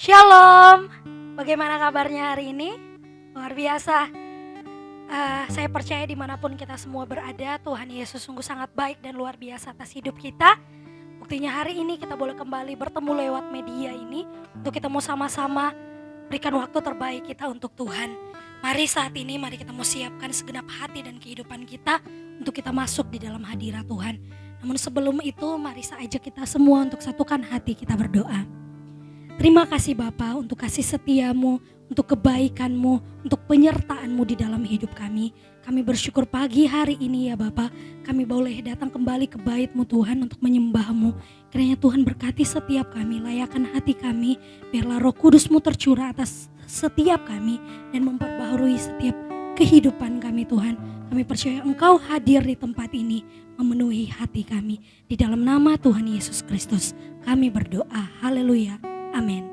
Shalom, bagaimana kabarnya hari ini? Luar biasa. Saya percaya dimanapun kita semua berada, Tuhan Yesus sungguh sangat baik dan luar biasa atas hidup kita. Buktinya hari ini kita boleh kembali bertemu lewat media ini untuk kita mau sama-sama berikan waktu terbaik kita untuk Tuhan. Mari saat ini, mari kita mau siapkan segenap hati dan kehidupan kita untuk kita masuk di dalam hadirat Tuhan. Namun sebelum itu, mari saya ajak kita semua untuk satukan hati kita berdoa. Terima kasih Bapa untuk kasih setiamu, untuk kebaikanmu, untuk penyertaanmu di dalam hidup kami. Kami bersyukur pagi hari ini ya Bapa, kami boleh datang kembali ke bait-Mu Tuhan untuk menyembah-Mu. Kiranya Tuhan berkati setiap kami, layakkan hati kami, biarlah Roh Kudus-Mu tercurah atas setiap kami dan memperbaharui setiap kehidupan kami Tuhan. Kami percaya Engkau hadir di tempat ini, memenuhi hati kami. Di dalam nama Tuhan Yesus Kristus kami berdoa, haleluya, amin.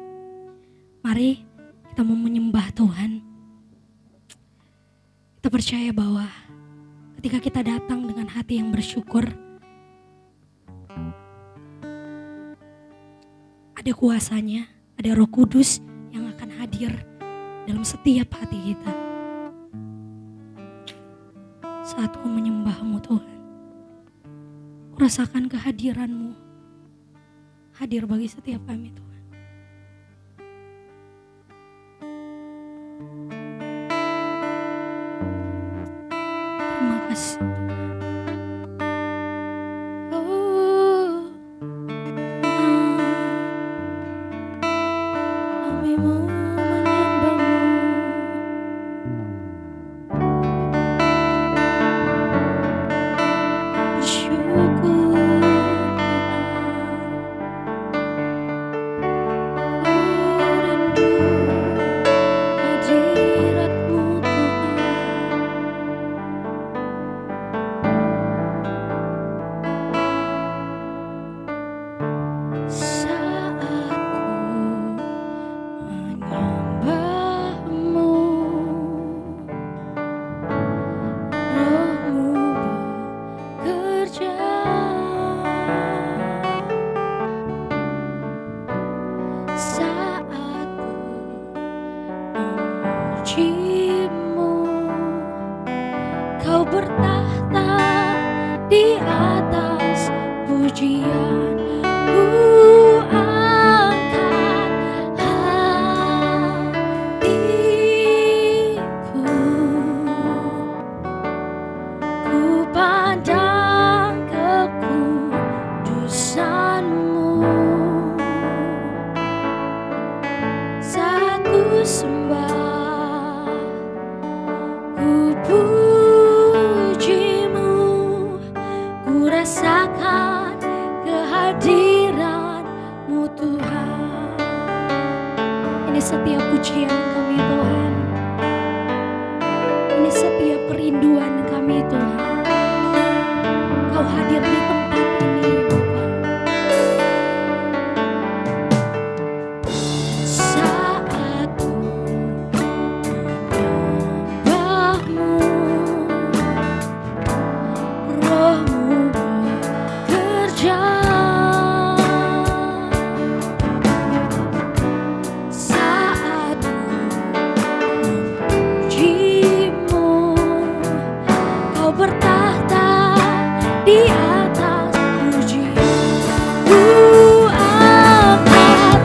Mari kita mau menyembah Tuhan. Kita percaya bahwa ketika kita datang dengan hati yang bersyukur, ada kuasanya, ada Roh Kudus yang akan hadir dalam setiap hati kita. Saat ku menyembah-Mu Tuhan, ku rasakan kehadiran-Mu hadir bagi setiap kami Tuhan. Terima kasih Tuhan. Oh, kami mau menyembah-Mu. Bersyukur Kau bertahta di atas pujian, ku angkat hatiku, ku pandang kekudusan-Mu, saat ku sembah, ku puji-Mu, ku rasakan kehadiran-Mu Tuhan. Ini setiap pujian kami Tuhan, ini setiap kerinduan kami Tuhan. Kau hadir di tempat ini Bapa. Saat ku menyembah-Mu, Roh-Mu bekerja. Saat ku memuji-Mu, Kau bertahta di atas pujian. Ku angkat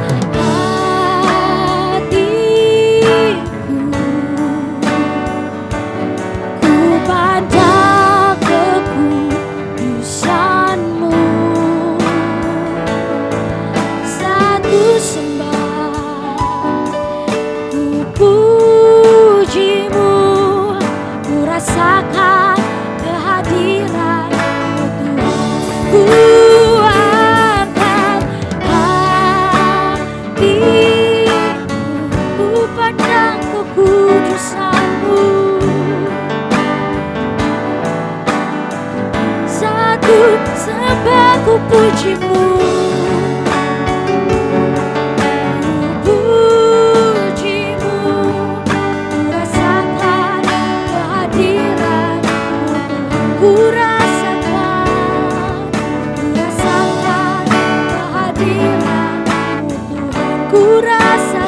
hatiku, ku pandang kekudusan-Mu, saat ku sembah, ku puji-Mu, ku rasakan kehadiran-Mu Tuhan. Ku angkat hatiku, ku pandang kekudusan-Mu, saat ku sembah, ku puji-Mu, ku puji-Mu, ku rasakan kehadiran-Mu Tuhan. Ku rasakan kehadiran-Mu Tuhan. Ku rasakan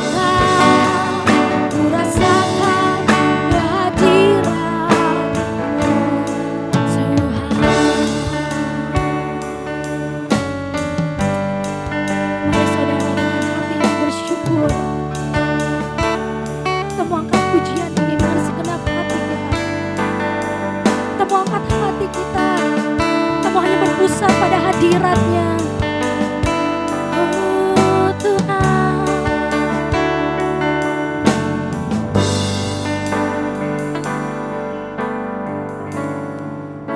pusat pada hadirat-Nya. Oh Tuhan,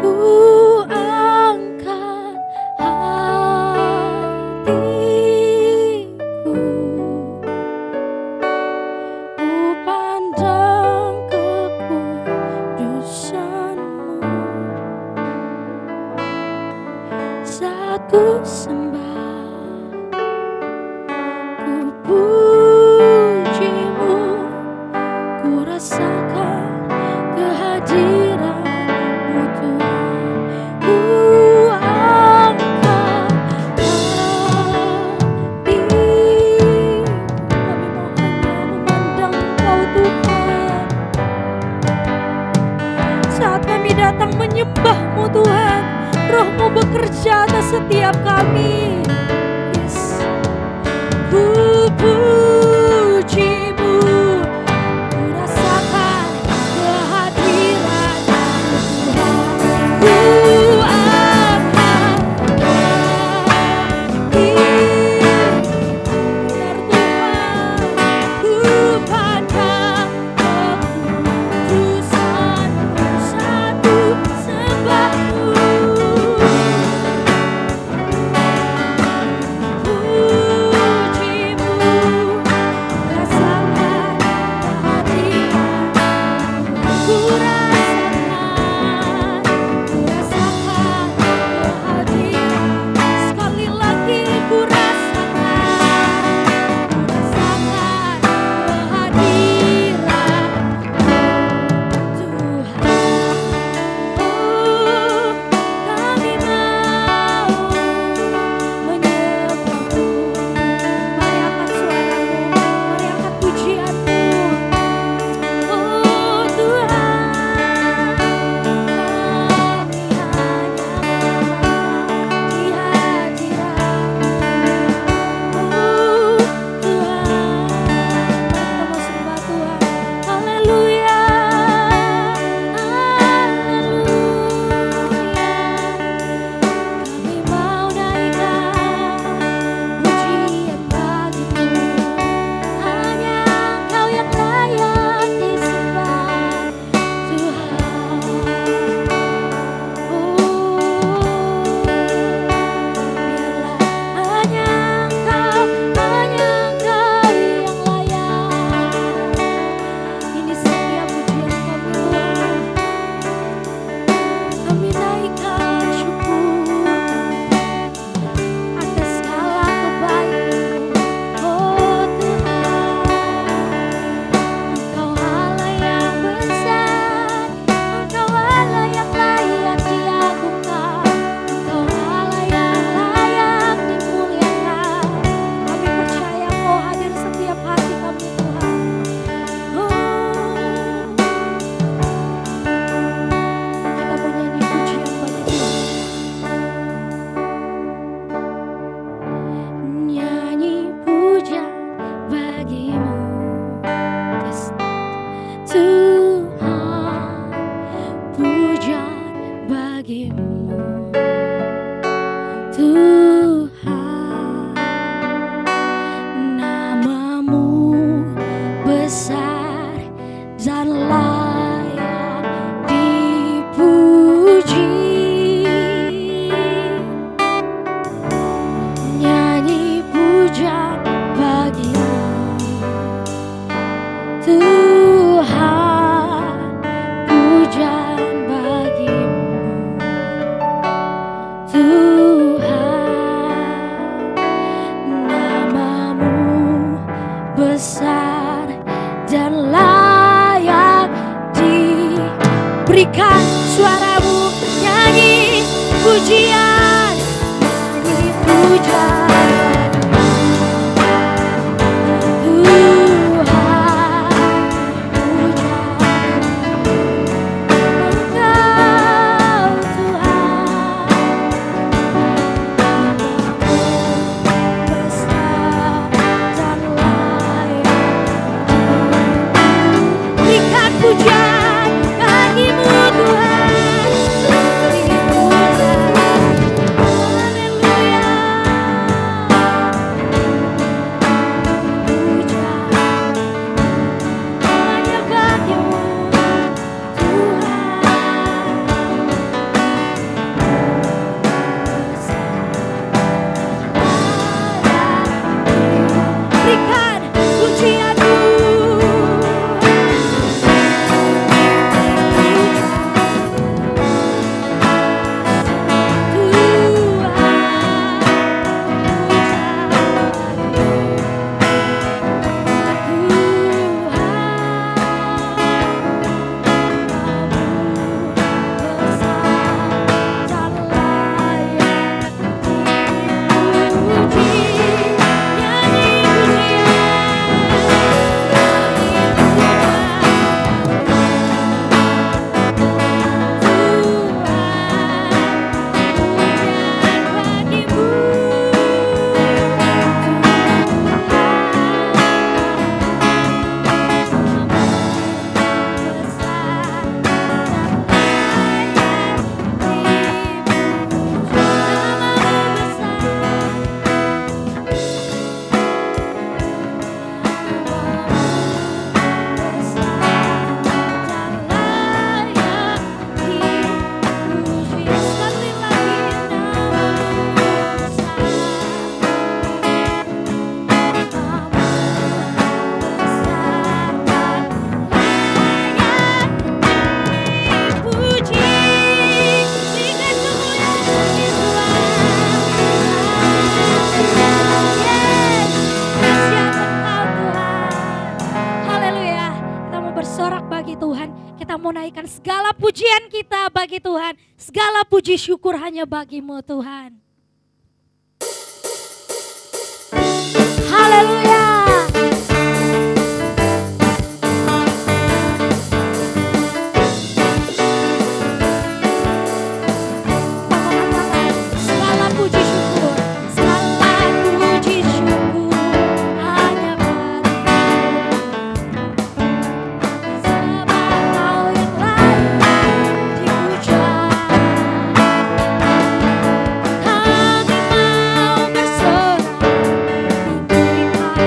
ku angkat hatiku, ku pandang kekudusan-Mu. Saat ku sembah, ku puji-Mu, ku rasakan kehadiran-Mu Tuhan. Ku angkat hati, kami mau hanya memandang Engkau Tuhan. Saat kami datang menyembah-Mu Tuhan, Roh-Mu bekerja atas setiap kami. Yes. Ku puji-Mu, ku rasakan kehadiran-Mu Tuhan. Ku angkat hati, benar Tuhan, ku pandang kekudusan-Mu, satu sembah-Mu. Berikan suaramu, nyanyi pujian, nyanyi pujian. Tuhan, Engkau Tuhan. Tuhan. Segala pujian kita bagi Tuhan. Segala puji syukur hanya bagimu Tuhan. Haleluya. Segala puji syukur, segala puji syukur hanya bagimu. Sebab Kau yang layak dipuja. Kami mau bersorak, tinggikan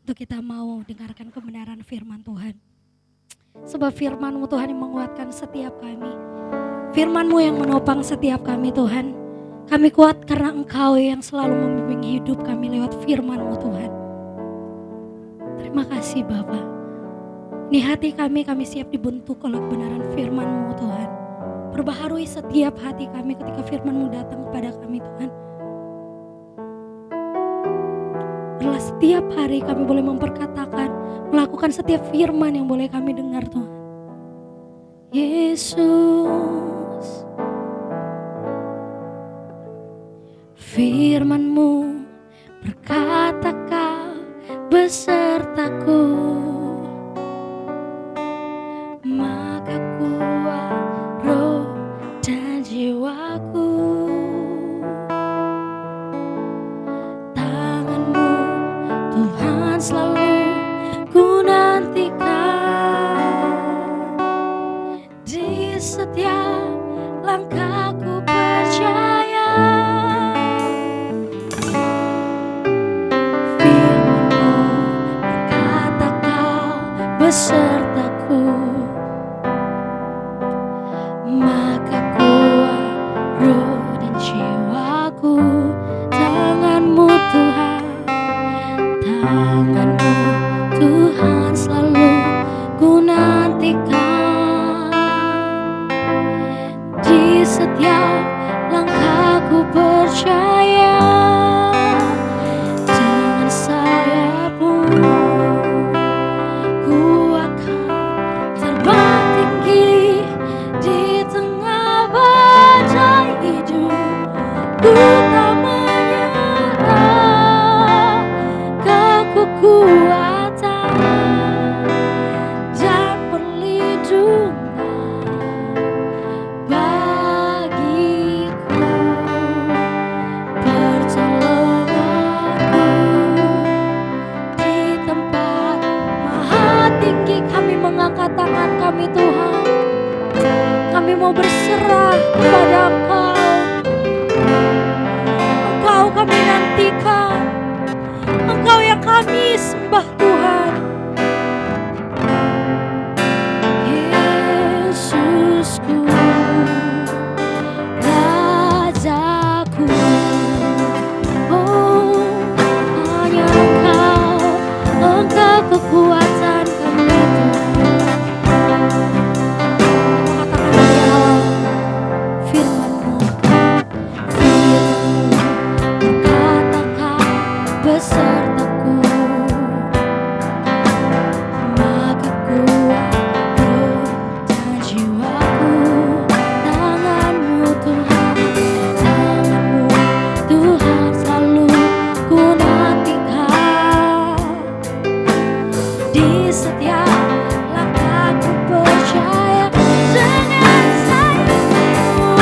untuk kita mau dengarkan kebenaran firman Tuhan. Sebab firman-Mu Tuhan yang menguatkan setiap kami. Firman-Mu yang menopang setiap kami Tuhan. Kami kuat karena Engkau yang selalu membimbing hidup kami lewat firman-Mu Tuhan. Terima kasih Bapa. Ini hati kami siap dibentuk oleh kebenaran firman-Mu Tuhan. Perbaharui setiap hati kami ketika firman-Mu datang kepada kami Tuhan. Biarlah setiap hari kami boleh memperkatakan, melakukan setiap firman yang boleh kami dengar Tuhan. Yesus, firman-Mu berkata Kau besertaku, maka kuat roh dan jiwaku. Tangan-Mu Tuhan selalu ku nantikan, di setiap langkahku percaya. Firman-Mu berkata Kau besertaku, maka kuat roh dan jiwaku. Tangan-Mu Tuhan, tangan-Mu Tuhan selalu ku nantikan, di setiap langkahku percaya. Dengan sayap-Mu ku akan terbang tinggi di tengah badai hidup. Ku tak menyerah, Kau kekuatan dan perlindungan bagiku, pertolonganku di tempat maha tinggi. Kami mengangkat tangan kami Tuhan, kami mau berserah kepada Engkau. Engkau kami nantikan, Engkau yang kami sembah Tuhan. Yesusku, Rajaku, oh hanya Engkau kekuatan kami Tuhan. Katakan di awal firman-Mu, firman-Mu berkata Kau besertaku, maka kuat roh dan jiwaku. Tangan-Mu Tuhan, tangan-Mu Tuhan selalu ku nantikan, di setiap langkahku percaya. Dengan sayap-Mu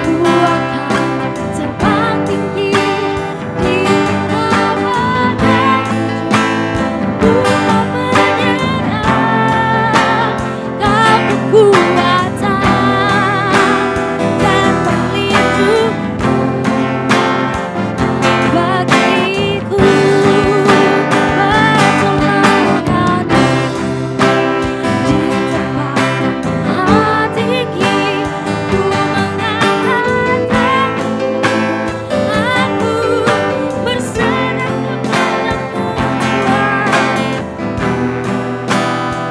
ku akan terbang tinggi di tengah badai hidup. Ku tak menyerah, Kau kekuatan dan perlindungan bagiku, pertolongan di tempat maha tinggi. Ku mengangkat tanganku, aku berserah kepada-Mu Tuhan.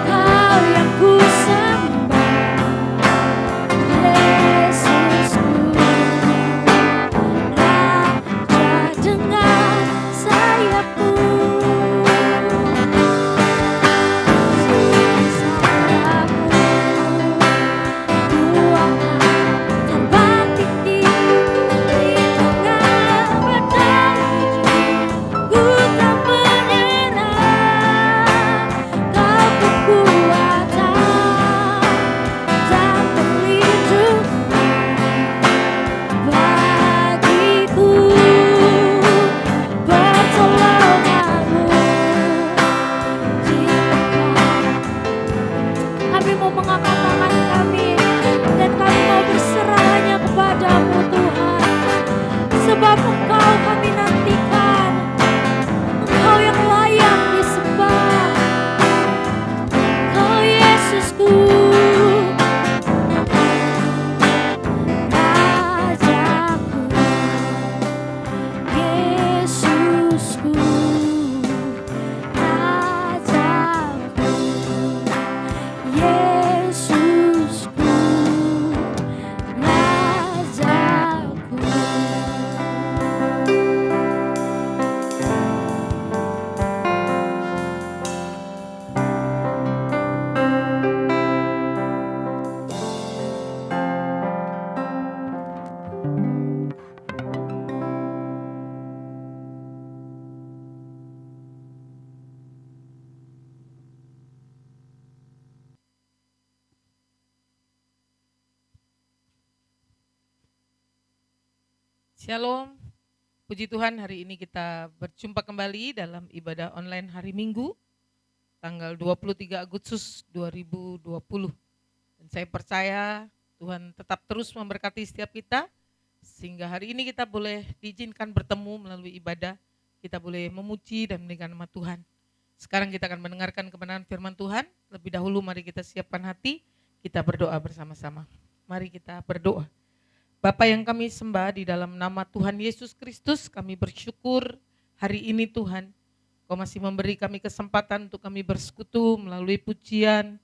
Kau yang ku sembah, Yesusku, Raja dengan sayap-Mu. Sayap-Mu ku akan terbang tinggi di tengah badai hidup. Ku tak menyerah, Kau kekuatan dan perlindungan bagiku, pertolongan Shalom, puji Tuhan hari ini kita berjumpa kembali dalam ibadah online hari Minggu, tanggal 23 Agustus 2020. Dan saya percaya Tuhan tetap terus memberkati setiap kita, sehingga hari ini kita boleh diizinkan bertemu melalui ibadah, kita boleh memuji dan meninggikan nama Tuhan. Sekarang kita akan mendengarkan kebenaran firman Tuhan. Lebih dahulu mari kita siapkan hati, kita berdoa bersama-sama. Mari kita berdoa. Bapa yang kami sembah, di dalam nama Tuhan Yesus Kristus kami bersyukur hari ini Tuhan, Kau masih memberi kami kesempatan untuk kami bersekutu melalui pujian,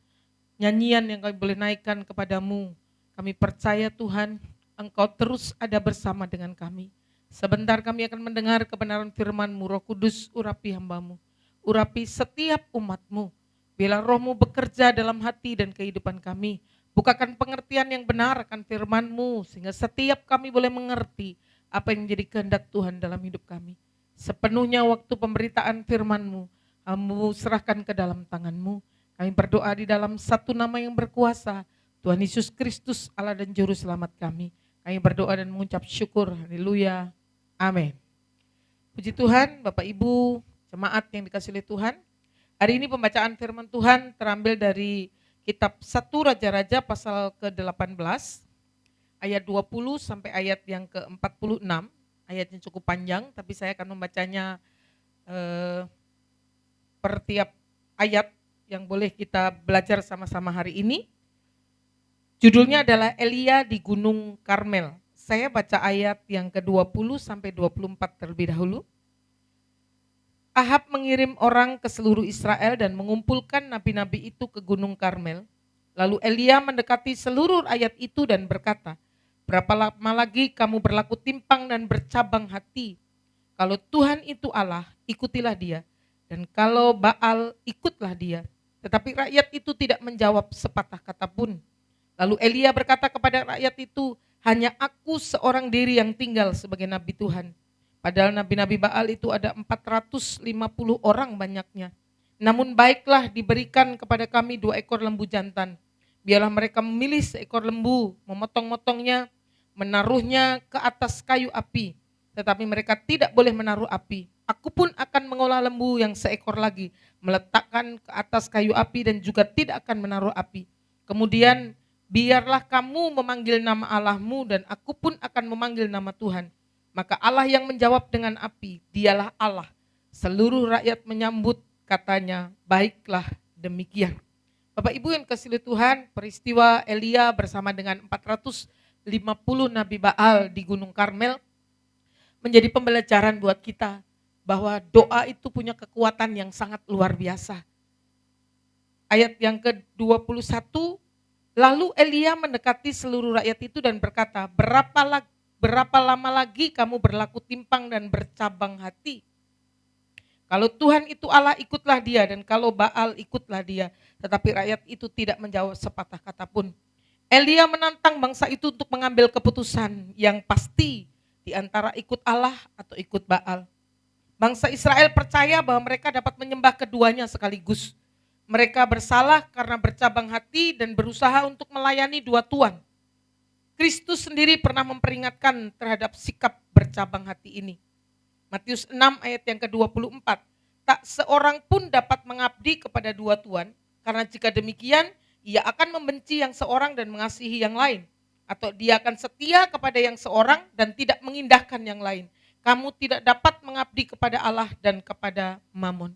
nyanyian yang kami boleh naikkan kepadamu. Kami percaya Tuhan, Engkau terus ada bersama dengan kami. Sebentar kami akan mendengar kebenaran firman-Mu. Roh Kudus, urapi hamba-Mu, urapi setiap umat-Mu. Biarlah Roh-Mu bekerja dalam hati dan kehidupan kami. Bukakan pengertian yang benar akan firman-Mu, sehingga setiap kami boleh mengerti apa yang menjadi kehendak Tuhan dalam hidup kami. Sepenuhnya waktu pemberitaan firman-Mu, Kami serahkan ke dalam tangan-Mu. Kami berdoa di dalam satu nama yang berkuasa, Tuhan Yesus Kristus, Allah dan Juru Selamat kami. Kami berdoa dan mengucap syukur, haleluya, amin. Puji Tuhan, Bapak Ibu, jemaat yang dikasihi oleh Tuhan. Hari ini pembacaan firman Tuhan terambil dari Kitab 1 Raja-Raja pasal ke-18 ayat 20 sampai ayat yang ke-46. Ayatnya cukup panjang, tapi saya akan membacanya per tiap ayat yang boleh kita belajar sama-sama hari ini. Judulnya adalah Elia di Gunung Karmel. Saya baca ayat yang ke-20 sampai 24 terlebih dahulu. Ahab mengirim orang ke seluruh Israel dan mengumpulkan nabi-nabi itu ke Gunung Karmel. Lalu Elia mendekati seluruh rakyat itu dan berkata, "Berapa lama lagi kamu berlaku timpang dan bercabang hati? Kalau Tuhan itu Allah, ikutilah dia. Dan kalau Baal, ikutlah dia." Tetapi rakyat itu tidak menjawab sepatah kata pun. Lalu Elia berkata kepada rakyat itu, "Hanya aku seorang diri yang tinggal sebagai nabi Tuhan. Padahal nabi-nabi Baal itu ada 450 orang banyaknya. Namun baiklah diberikan kepada kami 2 ekor lembu jantan. Biarlah mereka memilih seekor lembu, memotong-motongnya, menaruhnya ke atas kayu api. Tetapi mereka tidak boleh menaruh api. Aku pun akan mengolah lembu yang seekor lagi, meletakkan ke atas kayu api dan juga tidak akan menaruh api. Kemudian biarlah kamu memanggil nama Allahmu dan aku pun akan memanggil nama Tuhan. Maka Allah yang menjawab dengan api, dialah Allah." Seluruh rakyat menyambut, katanya, "Baiklah demikian." Bapak Ibu yang kasih Tuhan, peristiwa Elia bersama dengan 450 Nabi Baal di Gunung Karmel menjadi pembelajaran buat kita bahwa doa itu punya kekuatan yang sangat luar biasa. Ayat yang ke-21, lalu Elia mendekati seluruh rakyat itu dan berkata, Berapa lama lagi kamu berlaku timpang dan bercabang hati? Kalau Tuhan itu Allah, ikutlah dia, dan kalau Baal, ikutlah dia. Tetapi rakyat itu tidak menjawab sepatah kata pun. Elia menantang bangsa itu untuk mengambil keputusan yang pasti di antara ikut Allah atau ikut Baal. Bangsa Israel percaya bahwa mereka dapat menyembah keduanya sekaligus. Mereka bersalah karena bercabang hati dan berusaha untuk melayani dua tuan. Kristus sendiri pernah memperingatkan terhadap sikap bercabang hati ini. Matius 6 ayat yang ke-24. Tak seorang pun dapat mengabdi kepada dua tuan, karena jika demikian, ia akan membenci yang seorang dan mengasihi yang lain. Atau dia akan setia kepada yang seorang dan tidak mengindahkan yang lain. Kamu tidak dapat mengabdi kepada Allah dan kepada Mammon.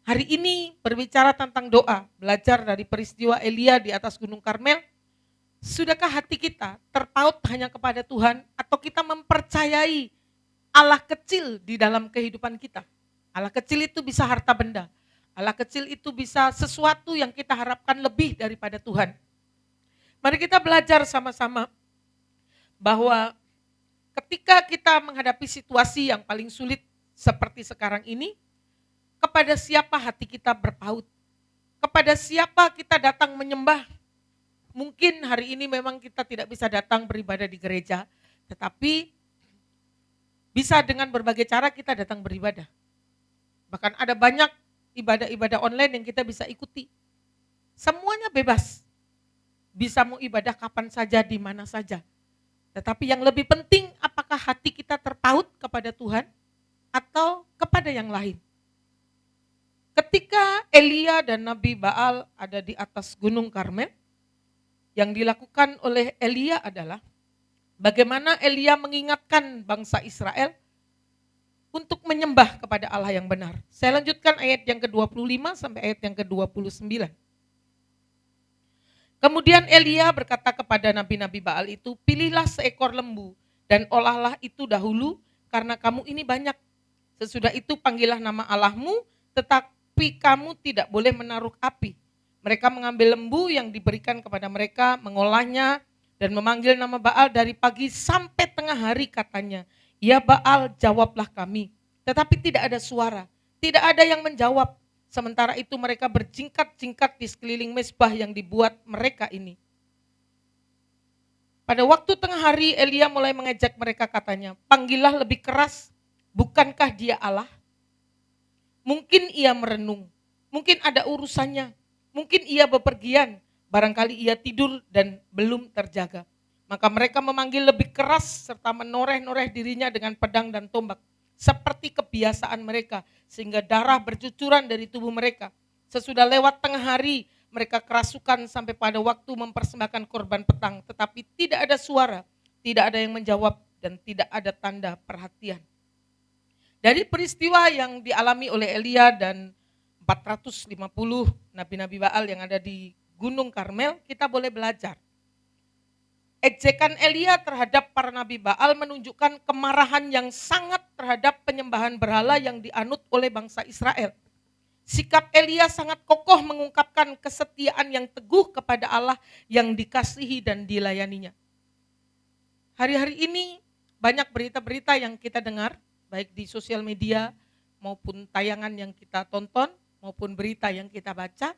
Hari ini berbicara tentang doa, belajar dari peristiwa Elia di atas Gunung Karmel. Sudahkah hati kita terpaut hanya kepada Tuhan atau kita mempercayai Allah kecil di dalam kehidupan kita? Allah kecil itu bisa harta benda. Allah kecil itu bisa sesuatu yang kita harapkan lebih daripada Tuhan. Mari kita belajar sama-sama bahwa ketika kita menghadapi situasi yang paling sulit seperti sekarang ini, kepada siapa hati kita berpaut? Kepada siapa kita datang menyembah? Mungkin hari ini memang kita tidak bisa datang beribadah di gereja, tetapi bisa dengan berbagai cara kita datang beribadah. Bahkan ada banyak ibadah-ibadah online yang kita bisa ikuti. Semuanya bebas. Bisa mau ibadah kapan saja, di mana saja. Tetapi yang lebih penting, apakah hati kita terpaut kepada Tuhan atau kepada yang lain? Ketika Elia dan Nabi Baal ada di atas Gunung Karmel, yang dilakukan oleh Elia adalah bagaimana Elia mengingatkan bangsa Israel untuk menyembah kepada Allah yang benar. Saya lanjutkan ayat yang ke-25 sampai ayat yang ke-29. Kemudian Elia berkata kepada nabi-nabi Baal itu, pilihlah seekor lembu dan olahlah itu dahulu karena kamu ini banyak. Sesudah itu panggillah nama Allahmu, tetapi kamu tidak boleh menaruh api. Mereka mengambil lembu yang diberikan kepada mereka, mengolahnya dan memanggil nama Baal dari pagi sampai tengah hari katanya. Ya Baal, jawablah kami. Tetapi tidak ada suara, tidak ada yang menjawab. Sementara itu mereka berjingkat-jingkat di sekeliling mezbah yang dibuat mereka ini. Pada waktu tengah hari Elia mulai mengejek mereka katanya, panggillah lebih keras, bukankah dia Allah? Mungkin ia merenung, mungkin ada urusannya, mungkin ia bepergian, barangkali ia tidur dan belum terjaga. Maka mereka memanggil lebih keras serta menoreh-noreh dirinya dengan pedang dan tombak. Seperti kebiasaan mereka, sehingga darah bercucuran dari tubuh mereka. Sesudah lewat tengah hari, mereka kerasukan sampai pada waktu mempersembahkan korban petang, tetapi tidak ada suara, tidak ada yang menjawab, dan tidak ada tanda perhatian. Dari peristiwa yang dialami oleh Elia dan 450 nabi-nabi Baal yang ada di Gunung Karmel, kita boleh belajar. Ejekan Elia terhadap para nabi Baal menunjukkan kemarahan yang sangat terhadap penyembahan berhala yang dianut oleh bangsa Israel. Sikap Elia sangat kokoh mengungkapkan kesetiaan yang teguh kepada Allah yang dikasihi dan dilayaninya. Hari-hari ini banyak berita-berita yang kita dengar, baik di sosial media maupun tayangan yang kita tonton, maupun berita yang kita baca,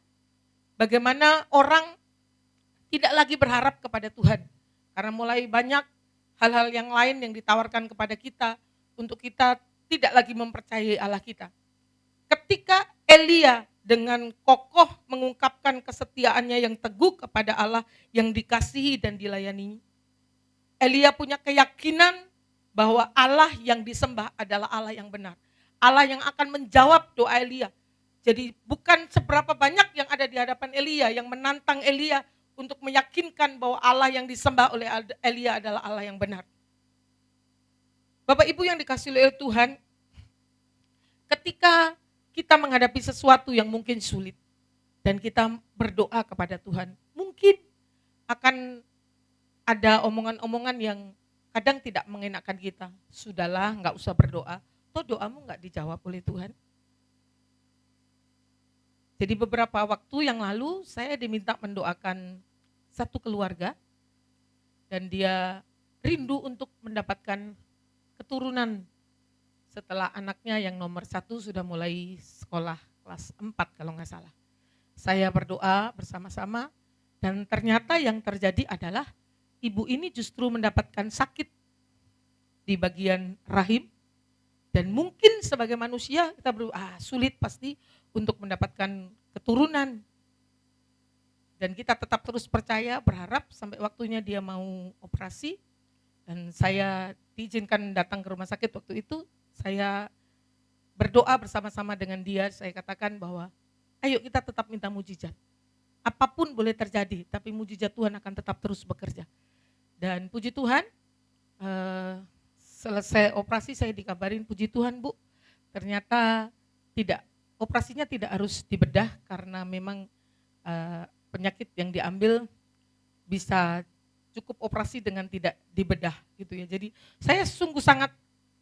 bagaimana orang tidak lagi berharap kepada Tuhan. Karena mulai banyak hal-hal yang lain yang ditawarkan kepada kita untuk kita tidak lagi mempercayai Allah kita. Ketika Elia dengan kokoh mengungkapkan kesetiaannya yang teguh kepada Allah yang dikasihi dan dilayani, Elia punya keyakinan bahwa Allah yang disembah adalah Allah yang benar. Allah yang akan menjawab doa Elia. Jadi bukan seberapa banyak yang ada di hadapan Elia yang menantang Elia untuk meyakinkan bahwa Allah yang disembah oleh Elia adalah Allah yang benar. Bapak Ibu yang dikasihi oleh Tuhan, ketika kita menghadapi sesuatu yang mungkin sulit dan kita berdoa kepada Tuhan, mungkin akan ada omongan-omongan yang kadang tidak mengenakan kita. Sudahlah, enggak usah berdoa, toh doamu enggak dijawab oleh Tuhan. Jadi beberapa waktu yang lalu saya diminta mendoakan satu keluarga dan dia rindu untuk mendapatkan keturunan setelah anaknya yang nomor 1 sudah mulai sekolah kelas 4 kalau nggak salah. Saya berdoa bersama-sama dan ternyata yang terjadi adalah ibu ini justru mendapatkan sakit di bagian rahim dan mungkin sebagai manusia kita sulit pasti untuk mendapatkan keturunan. Dan kita tetap terus percaya, berharap sampai waktunya dia mau operasi. Dan saya diizinkan datang ke rumah sakit waktu itu, saya berdoa bersama-sama dengan dia, saya katakan bahwa ayo kita tetap minta mujizat. Apapun boleh terjadi, tapi mujizat Tuhan akan tetap terus bekerja. Dan puji Tuhan, selesai operasi saya dikabarin, puji Tuhan Bu, ternyata operasinya tidak harus dibedah karena memang penyakit yang diambil bisa cukup operasi dengan tidak dibedah gitu ya. Jadi saya sungguh sangat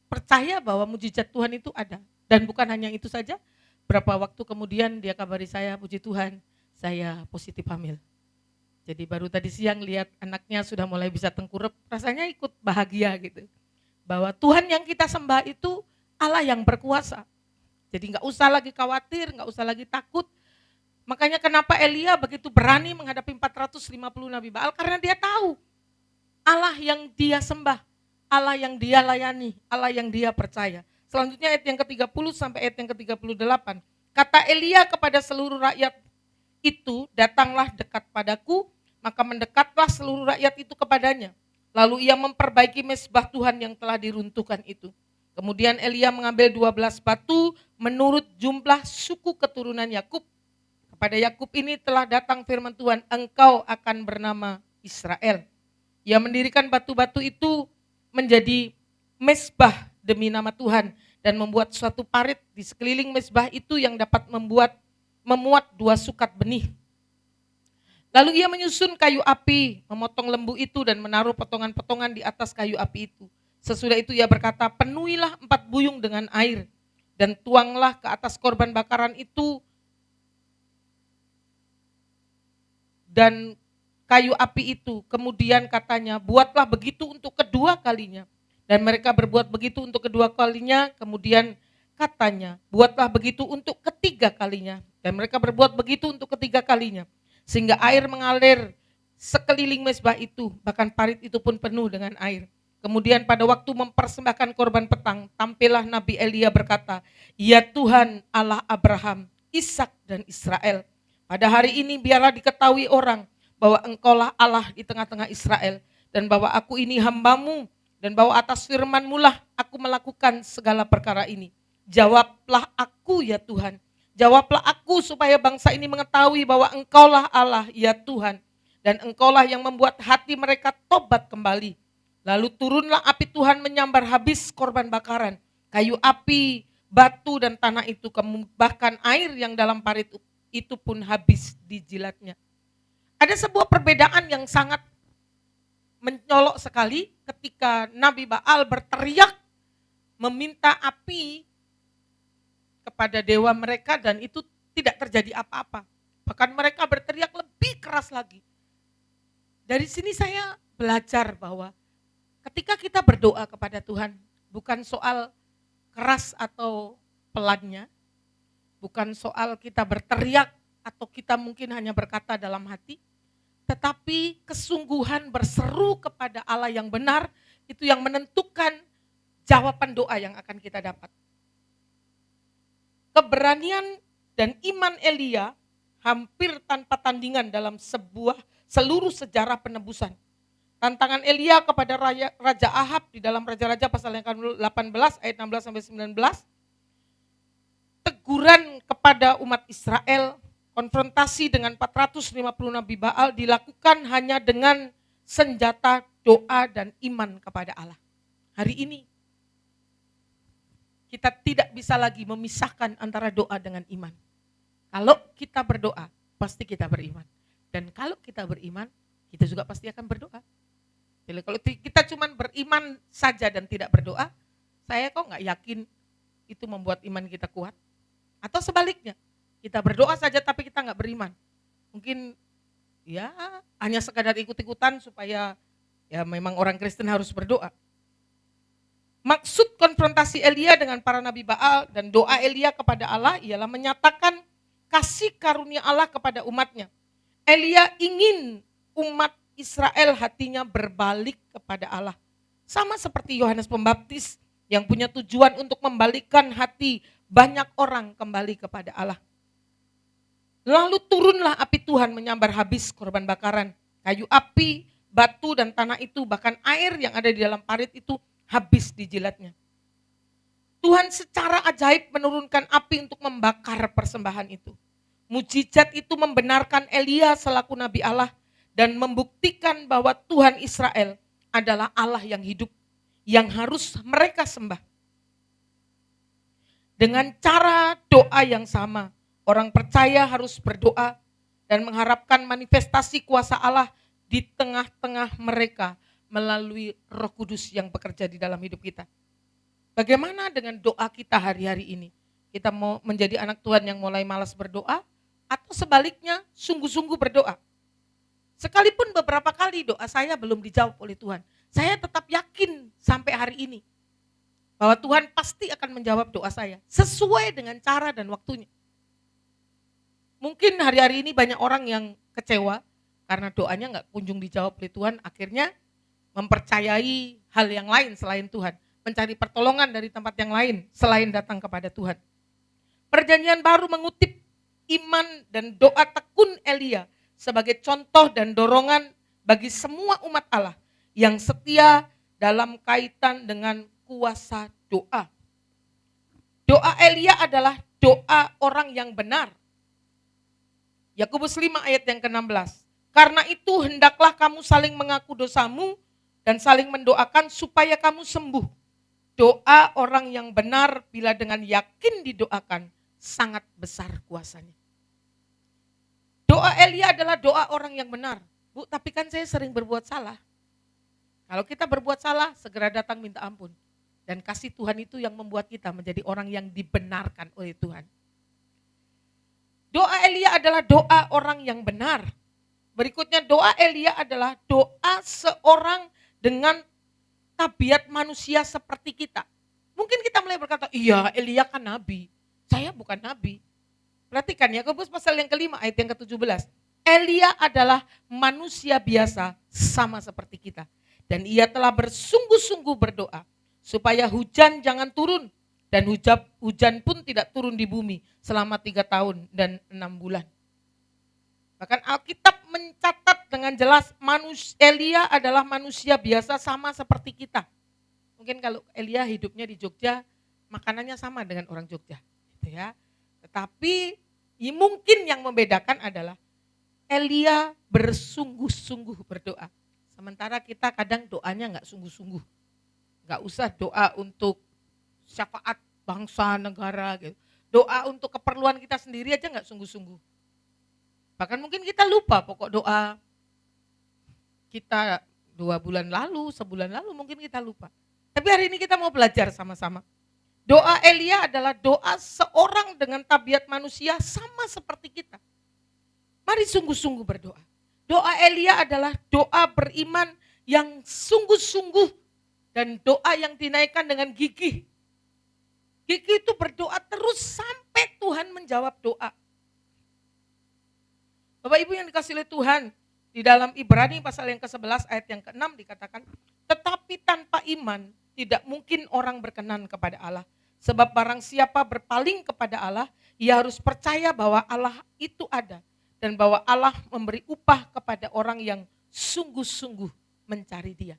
percaya bahwa mujizat Tuhan itu ada. Dan bukan hanya itu saja, berapa waktu kemudian dia kabari saya, puji Tuhan, saya positif hamil. Jadi baru tadi siang lihat anaknya sudah mulai bisa tengkurap, rasanya ikut bahagia gitu. Bahwa Tuhan yang kita sembah itu Allah yang berkuasa. Jadi gak usah lagi khawatir, gak usah lagi takut. Makanya kenapa Elia begitu berani menghadapi 450 Nabi Baal, karena dia tahu Allah yang dia sembah, Allah yang dia layani, Allah yang dia percaya. Selanjutnya ayat yang ke-30 sampai ayat yang ke-38. Kata Elia kepada seluruh rakyat itu, datanglah dekat padaku, maka mendekatlah seluruh rakyat itu kepadanya. Lalu ia memperbaiki mezbah Tuhan yang telah diruntuhkan itu. Kemudian Elia mengambil 12 batu menurut jumlah suku keturunan Yakub. Kepada Yakub ini telah datang firman Tuhan, engkau akan bernama Israel. Ia mendirikan batu-batu itu menjadi mezbah demi nama Tuhan dan membuat suatu parit di sekeliling mezbah itu yang dapat memuat 2 sukat benih. Lalu ia menyusun kayu api, memotong lembu itu dan menaruh potongan-potongan di atas kayu api itu. Sesudah itu ia berkata, penuhilah 4 buyung dengan air dan tuanglah ke atas korban bakaran itu dan kayu api itu. Kemudian katanya, buatlah begitu untuk kedua kalinya. Dan mereka berbuat begitu untuk kedua kalinya. Kemudian katanya, buatlah begitu untuk ketiga kalinya. Dan mereka berbuat begitu untuk ketiga kalinya. Sehingga air mengalir sekeliling mezbah itu, bahkan parit itu pun penuh dengan air. Kemudian pada waktu mempersembahkan korban petang, tampillah Nabi Elia berkata, ya Tuhan Allah Abraham, Ishak dan Israel, pada hari ini biarlah diketahui orang bahwa engkaulah Allah di tengah-tengah Israel, dan bahwa aku ini hambamu, dan bahwa atas firman-Mu lah aku melakukan segala perkara ini. Jawablah aku ya Tuhan. Jawablah aku supaya bangsa ini mengetahui bahwa engkaulah Allah ya Tuhan. Dan engkaulah yang membuat hati mereka tobat kembali. Lalu turunlah api Tuhan menyambar habis korban bakaran. Kayu api, batu dan tanah itu, bahkan air yang dalam parit itu pun habis dijilatnya. Ada sebuah perbedaan yang sangat mencolok sekali ketika Nabi Baal berteriak meminta api kepada dewa mereka dan itu tidak terjadi apa-apa. Bahkan mereka berteriak lebih keras lagi. Dari sini saya belajar bahwa ketika kita berdoa kepada Tuhan, bukan soal keras atau pelannya, bukan soal kita berteriak atau kita mungkin hanya berkata dalam hati, tetapi kesungguhan berseru kepada Allah yang benar, itu yang menentukan jawaban doa yang akan kita dapat. Keberanian dan iman Elia hampir tanpa tandingan dalam seluruh sejarah penebusan. Tantangan Elia kepada Raja Ahab di dalam Raja-Raja pasal yang ke-18 ayat 16 sampai 19. Teguran kepada umat Israel, konfrontasi dengan 450 nabi Baal dilakukan hanya dengan senjata doa dan iman kepada Allah. Hari ini kita tidak bisa lagi memisahkan antara doa dengan iman. Kalau kita berdoa, pasti kita beriman. Dan kalau kita beriman, kita juga pasti akan berdoa. Jadi kalau kita cuma beriman saja dan tidak berdoa, saya kok nggak yakin itu membuat iman kita kuat. Atau sebaliknya, kita berdoa saja tapi kita nggak beriman. Mungkin ya hanya sekadar ikut-ikutan supaya ya memang orang Kristen harus berdoa. Maksud konfrontasi Elia dengan para nabi Baal dan doa Elia kepada Allah ialah menyatakan kasih karunia Allah kepada umatnya. Elia ingin umat Israel hatinya berbalik kepada Allah. Sama seperti Yohanes Pembaptis yang punya tujuan untuk membalikkan hati banyak orang kembali kepada Allah. Lalu turunlah api Tuhan menyambar habis korban bakaran. Kayu api, batu dan tanah itu, bahkan air yang ada di dalam parit itu habis dijilatnya. Tuhan secara ajaib menurunkan api untuk membakar persembahan itu. Mujizat itu membenarkan Elia selaku nabi Allah dan membuktikan bahwa Tuhan Israel adalah Allah yang hidup, yang harus mereka sembah. Dengan cara doa yang sama, orang percaya harus berdoa dan mengharapkan manifestasi kuasa Allah di tengah-tengah mereka melalui Roh Kudus yang bekerja di dalam hidup kita. Bagaimana dengan doa kita hari-hari ini? Kita mau menjadi anak Tuhan yang mulai malas berdoa atau sebaliknya sungguh-sungguh berdoa? Sekalipun beberapa kali doa saya belum dijawab oleh Tuhan, saya tetap yakin sampai hari ini bahwa Tuhan pasti akan menjawab doa saya sesuai dengan cara dan waktunya. Mungkin hari-hari ini banyak orang yang kecewa karena doanya nggak kunjung dijawab oleh Tuhan, akhirnya mempercayai hal yang lain selain Tuhan, mencari pertolongan dari tempat yang lain selain datang kepada Tuhan. Perjanjian Baru mengutip iman dan doa tekun Elia sebagai contoh dan dorongan bagi semua umat Allah yang setia dalam kaitan dengan kuasa doa. Doa Elia adalah doa orang yang benar. Yakobus 5 ayat yang ke-16. Karena itu hendaklah kamu saling mengaku dosamu dan saling mendoakan supaya kamu sembuh. Doa orang yang benar bila dengan yakin didoakan sangat besar kuasanya. Doa Elia adalah doa orang yang benar. Bu, tapi kan saya sering berbuat salah. Kalau kita berbuat salah, segera datang minta ampun. Dan kasih Tuhan itu yang membuat kita menjadi orang yang dibenarkan oleh Tuhan. Doa Elia adalah doa orang yang benar. Berikutnya doa Elia adalah doa seorang dengan tabiat manusia seperti kita. Mungkin kita mulai berkata, iya Elia kan nabi, saya bukan nabi. Perhatikan Yakobus pasal yang kelima ayat yang ke-17. Elia adalah manusia biasa sama seperti kita. Dan ia telah bersungguh-sungguh berdoa supaya hujan jangan turun. Dan hujan pun tidak turun di bumi selama 3 tahun dan 6 bulan. Bahkan Alkitab mencatat dengan jelas Elia adalah manusia biasa sama seperti kita. Mungkin kalau Elia hidupnya di Jogja, makanannya sama dengan orang Jogja. Gitu ya. Tetapi mungkin yang membedakan adalah Elia bersungguh-sungguh berdoa. Sementara kita kadang doanya gak sungguh-sungguh. Gak usah doa untuk syafaat bangsa, negara gitu. Doa untuk keperluan kita sendiri aja gak sungguh-sungguh. Bahkan mungkin kita lupa pokok doa kita 2 bulan lalu, sebulan lalu mungkin kita lupa. Tapi hari ini kita mau belajar sama-sama. Doa Elia adalah doa seorang dengan tabiat manusia sama seperti kita. Mari sungguh-sungguh berdoa. Doa Elia adalah doa beriman yang sungguh-sungguh dan doa yang dinaikkan dengan gigih. Gigih itu berdoa terus sampai Tuhan menjawab doa. Bapak Ibu yang dikasihi oleh Tuhan, di dalam Ibrani pasal yang ke-11 ayat yang ke-6 dikatakan, tetapi tanpa iman tidak mungkin orang berkenan kepada Allah. Sebab barang siapa berpaling kepada Allah, ia harus percaya bahwa Allah itu ada. Dan bahwa Allah memberi upah kepada orang yang sungguh-sungguh mencari Dia.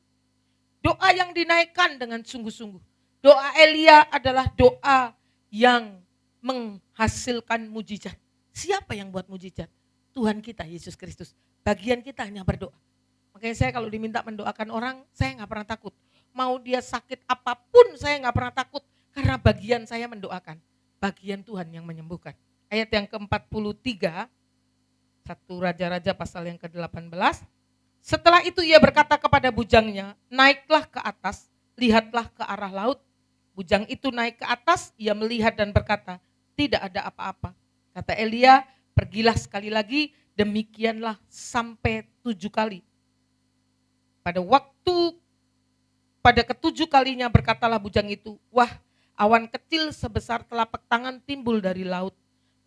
Doa yang dinaikkan dengan sungguh-sungguh. Doa Elia adalah doa yang menghasilkan mujizat. Siapa yang buat mujizat? Tuhan kita Yesus Kristus. Bagian kita hanya berdoa. Makanya saya kalau diminta mendoakan orang, saya gak pernah takut. Mau dia sakit apapun saya gak pernah takut. Karena bagian saya mendoakan. Bagian Tuhan yang menyembuhkan. Ayat yang ke-43, 1 Raja-Raja pasal yang ke-18. Setelah itu ia berkata kepada bujangnya, naiklah ke atas, lihatlah ke arah laut. Bujang itu naik ke atas, ia melihat dan berkata, tidak ada apa-apa. Kata Elia, pergilah sekali lagi, demikianlah sampai 7 kali. Pada ke-7 kalinya berkatalah bujang itu, wah awan kecil sebesar telapak tangan timbul dari laut.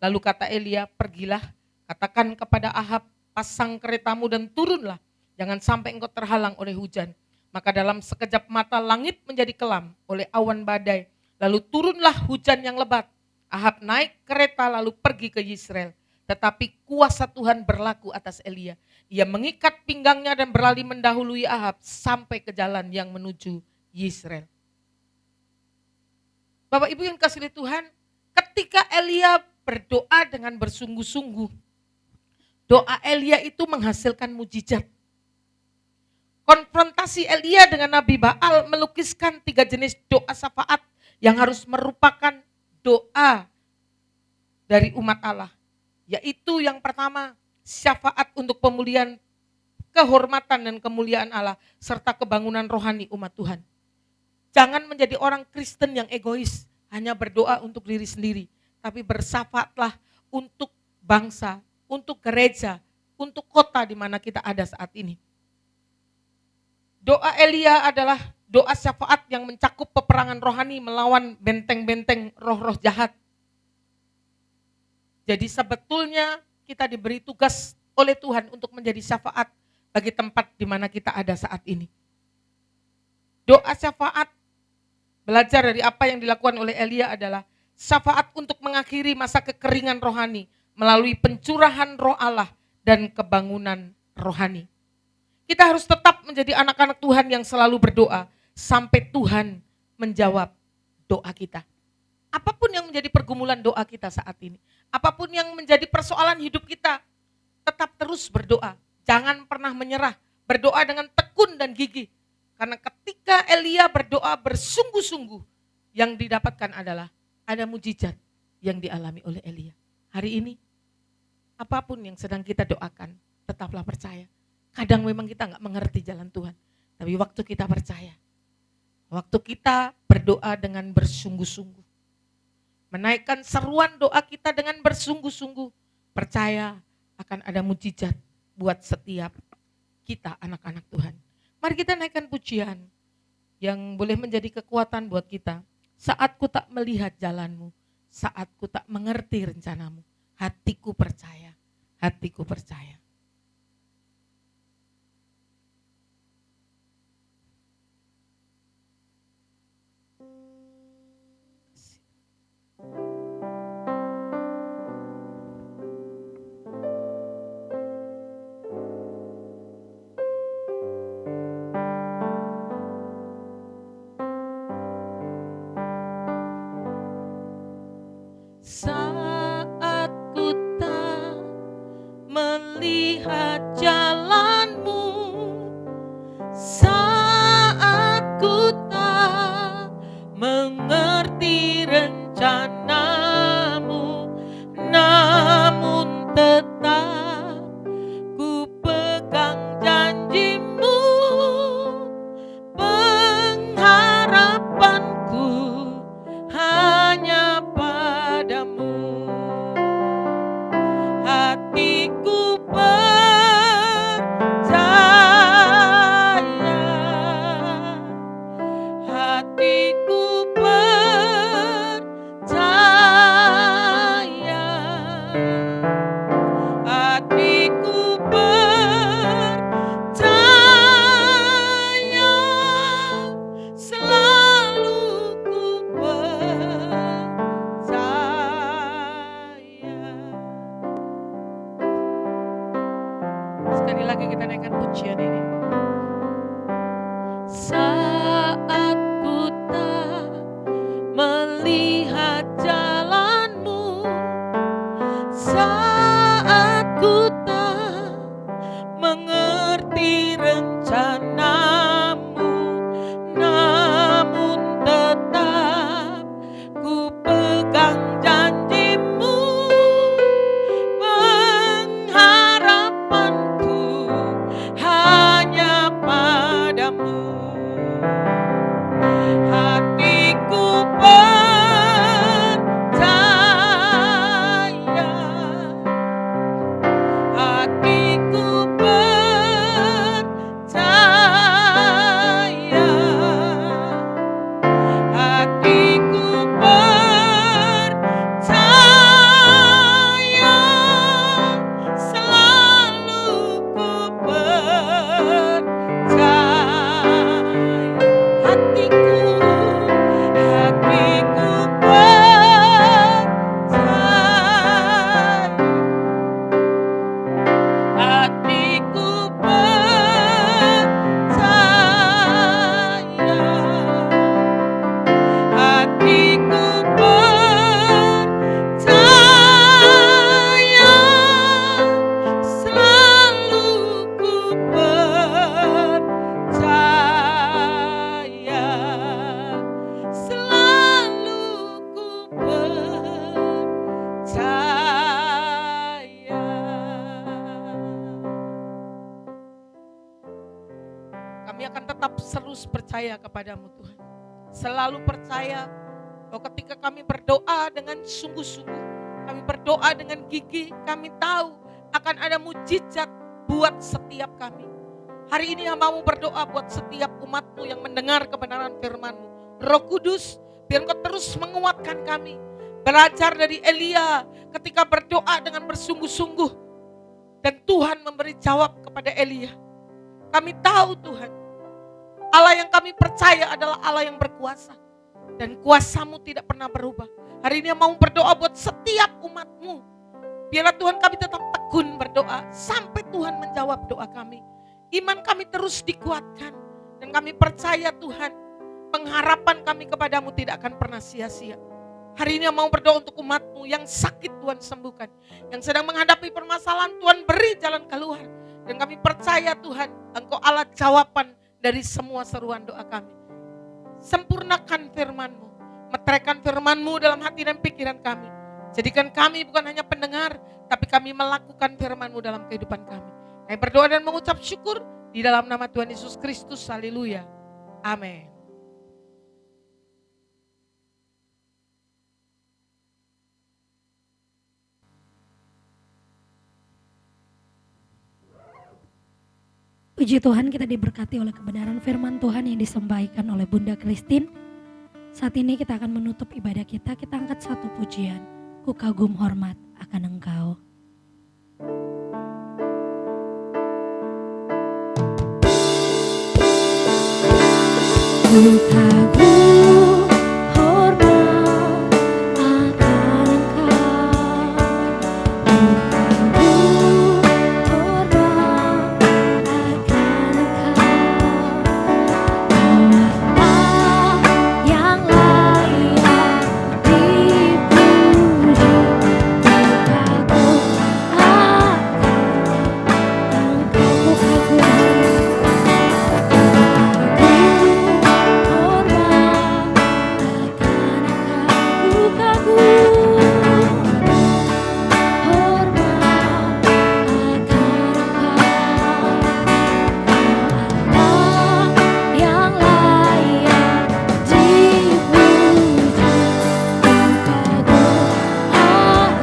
Lalu kata Elia, pergilah, katakan kepada Ahab, pasang keretamu dan turunlah, jangan sampai engkau terhalang oleh hujan. Maka dalam sekejap mata langit menjadi kelam oleh awan badai, lalu turunlah hujan yang lebat. Ahab naik kereta lalu pergi ke Yisrael. Tetapi kuasa Tuhan berlaku atas Elia. Ia mengikat pinggangnya dan berlari mendahului Ahab sampai ke jalan yang menuju Yisrael. Bapak Ibu yang kasih Tuhan, ketika Elia berdoa dengan bersungguh-sungguh, doa Elia itu menghasilkan mujizat. Konfrontasi Elia dengan Nabi Baal melukiskan 3 jenis doa syafaat yang harus merupakan doa dari umat Allah. Yaitu yang pertama, syafaat untuk pemulihan kehormatan dan kemuliaan Allah serta kebangunan rohani umat Tuhan. Jangan menjadi orang Kristen yang egois, hanya berdoa untuk diri sendiri, tapi bersyafaatlah untuk bangsa, untuk gereja, untuk kota di mana kita ada saat ini. Doa Elia adalah doa syafaat yang mencakup peperangan rohani melawan benteng-benteng roh-roh jahat. Jadi sebetulnya kita diberi tugas oleh Tuhan untuk menjadi syafaat bagi tempat di mana kita ada saat ini. Doa syafaat, belajar dari apa yang dilakukan oleh Elia adalah syafaat untuk mengakhiri masa kekeringan rohani melalui pencurahan roh Allah dan kebangunan rohani. Kita harus tetap menjadi anak-anak Tuhan yang selalu berdoa sampai Tuhan menjawab doa kita. Apapun yang menjadi pergumulan doa kita saat ini, apapun yang menjadi persoalan hidup kita, tetap terus berdoa. Jangan pernah menyerah, berdoa dengan tekun dan gigih. Karena ketika Elia berdoa bersungguh-sungguh, yang didapatkan adalah ada mujizat yang dialami oleh Elia. Hari ini, apapun yang sedang kita doakan, tetaplah percaya. Kadang memang kita gak mengerti jalan Tuhan, tapi waktu kita percaya, waktu kita berdoa dengan bersungguh-sungguh, menaikkan seruan doa kita dengan bersungguh-sungguh, percaya akan ada mujizat buat setiap kita anak-anak Tuhan. Mari kita naikkan pujian yang boleh menjadi kekuatan buat kita. Saat ku tak melihat jalanmu, saat ku tak mengerti rencanamu, hatiku percaya, hatiku percaya. Saat ku tak melihat jalanmu, saat ku tak mengerti rencanamu, namun tetap ku pegang janjimu, pengharapanku hanya padamu. Hatiku percaya, hatiku percaya, hatiku percaya, selalu ku percaya. Sekali lagi kita naikkan pujian ini. Saat ku tak melihat jalanmu, saat ku tak mengerti rencanamu, namun tetap ku pegang janjimu, pengharapanku hanya padamu. Hatiku percaya, hatiku percaya, hatiku percaya, selalu ku percaya. Hatiku percaya, hatiku percaya, hatiku percaya, selalu ku percaya, selalu ku percaya. Kami akan tetap terus percaya kepadamu Tuhan. Selalu percaya bahwa ketika kami berdoa dengan sungguh-sungguh, kami berdoa dengan gigih, kami tahu akan ada mujizat buat setiap kami. Hari ini hamba-Mu berdoa buat setiap umat-Mu yang mendengar kebenaran firman-Mu. Roh Kudus, biar Engkau terus menguatkan kami. Belajar dari Elia ketika berdoa dengan bersungguh-sungguh. Dan Tuhan memberi jawab kepada Elia. Kami tahu Tuhan, Allah yang kami percaya adalah Allah yang berkuasa. Dan kuasa-Mu tidak pernah berubah. Hari ini mau berdoa buat setiap umat-Mu. Biarlah Tuhan kami tetap tekun berdoa sampai Tuhan menjawab doa kami. Iman kami terus dikuatkan. Dan kami percaya Tuhan, pengharapan kami kepadamu tidak akan pernah sia-sia. Hari ini mau berdoa untuk umat-Mu yang sakit Tuhan sembuhkan. Yang sedang menghadapi permasalahan Tuhan beri jalan keluar. Dan kami percaya Tuhan, Engkau Allah jawaban dari semua seruan doa kami. Sempurnakan firman-Mu. Meteraikan firman-Mu dalam hati dan pikiran kami. Jadikan kami bukan hanya pendengar, tapi kami melakukan firman-Mu dalam kehidupan kami. Kami berdoa dan mengucap syukur di dalam nama Tuhan Yesus Kristus. Haleluya. Amin. Puji Tuhan, kita diberkati oleh kebenaran firman Tuhan yang disampaikan oleh Bunda Christine. Saat ini kita akan menutup ibadah kita angkat satu pujian. Ku kagum hormat akan Engkau. Ku kagum hormat akan Engkau. Ku kagum hormat akan Engkau. Kau Allah yang layak dipuji. Ku kagum akan Engkau. Ku kagum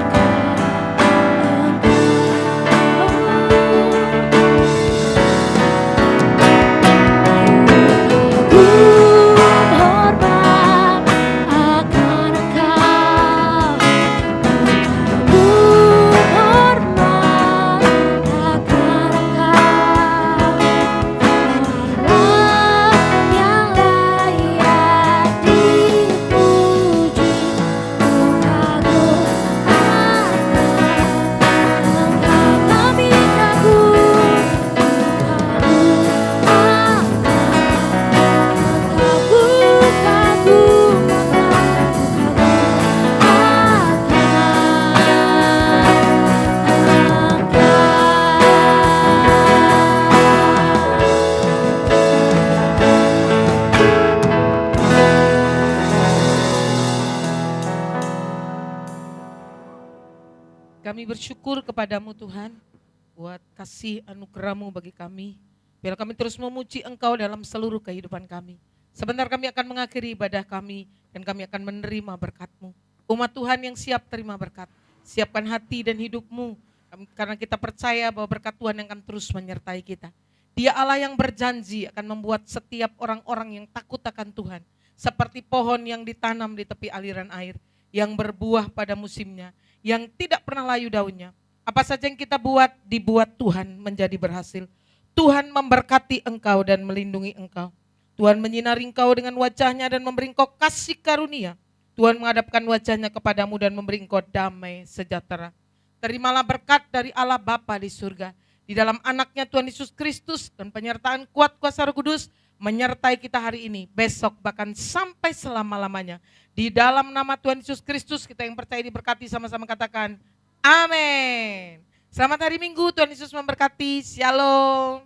Kami bersyukur kepadamu Tuhan, buat kasih anugerah-Mu bagi kami. Biar kami terus memuji Engkau dalam seluruh kehidupan kami. Sebentar kami akan mengakhiri ibadah kami, dan kami akan menerima berkat-Mu. Umat Tuhan yang siap terima berkat, siapkan hati dan hidup-Mu, karena kita percaya bahwa berkat Tuhan yang akan terus menyertai kita. Dia Allah yang berjanji akan membuat setiap orang-orang yang takut akan Tuhan, seperti pohon yang ditanam di tepi aliran air, yang berbuah pada musimnya, yang tidak pernah layu daunnya. Apa saja yang kita buat, dibuat Tuhan menjadi berhasil. Tuhan memberkati engkau dan melindungi engkau. Tuhan menyinari engkau dengan wajahnya dan memberi engkau kasih karunia. Tuhan menghadapkan wajahnya kepadamu dan memberi engkau damai sejahtera. Terimalah berkat dari Allah Bapa di surga, di dalam anaknya Tuhan Yesus Kristus, dan penyertaan kuat kuasa Roh Kudus menyertai kita hari ini, besok, bahkan sampai selama-lamanya. Di dalam nama Tuhan Yesus Kristus kita yang percaya diberkati, sama-sama katakan amin. Selamat hari Minggu, Tuhan Yesus memberkati. Shalom.